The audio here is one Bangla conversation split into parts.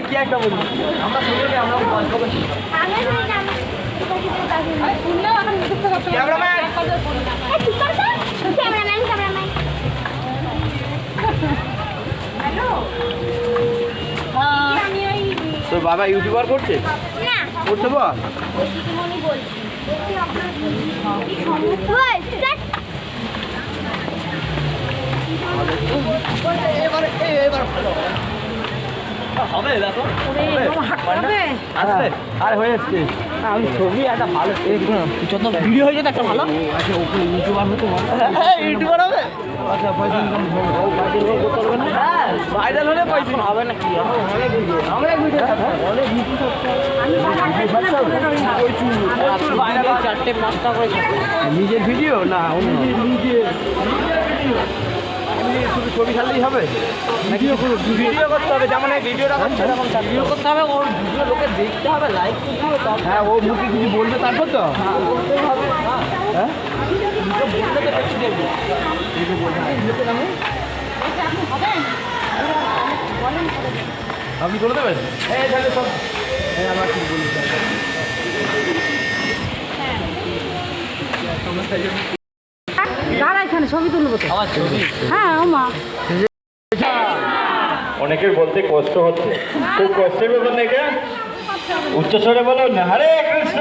কি একটা বলি আমরা শুনে আমরা গল্প করছি ক্যামেরাম্যান তোর বাবা ইউটিউবার করছে করতে বল হবে দেখো আরে হয়ে যাচ্ছে আমি ছবি একটা ভালো যত ভিডিও হয়ে যেত একটা ভালো আচ্ছা ওকে ইউটিউবার হতে ইউটিউবার হবে আচ্ছা পয়সা ইনকাম করতে না ভাইরাল হলে পয়সা হবে না কি অনেক ভিডিও চারটে পাঁচটা করে নিজের ভিডিও না নিজের শুধু ছবি ছাড়লেই হবে ভিডিও করতে হবে যেমন ভিডিওটা করতে ভিডিও করতে হবে ওর ভিডিও লোকে দেখতে হবে লাইক করতে হবে হ্যাঁ ও মুখে কিছু বলবে তারপর তো হ্যাঁ আপনি করে দেবেন হ্যাঁ তাহলে সব হ্যাঁ আমার কি বলি দাঁড়া এখানে ছবি তুলবো তো আমার ছবি হ্যাঁ ওমা অনেকের বলতে কষ্ট হচ্ছে খুব কষ্টের ব্যাপার নাকি উচ্চস্বরে বলো না হরে কৃষ্ণ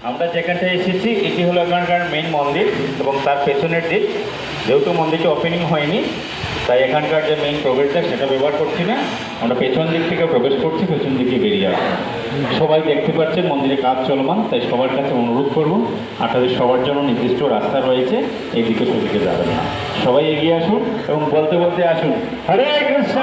আমরা যেখানটায় এসেছি এটি হলো এখানকার মেইন মন্দির এবং তার পেছনের দিক যেহেতু মন্দিরটি ওপেনিং হয়নি তাই এখানকার যে মেইন প্রবেশদ্বার সেটা ব্যবহার করছি না আমরা পেছন দিক থেকে প্রবেশ করছি পেছন দিকে বেরিয়ে আসবো সবাই দেখতে পাচ্ছেন মন্দিরে কাজ চলমান তাই সবার কাছে অনুরোধ করব আপনাদের সবার জন্য নির্দিষ্ট রাস্তা রয়েছে এই দিকে সেদিকে যাবেন না সবাই এগিয়ে আসুন এবং বলতে বলতে আসুন হরে কৃষ্ণ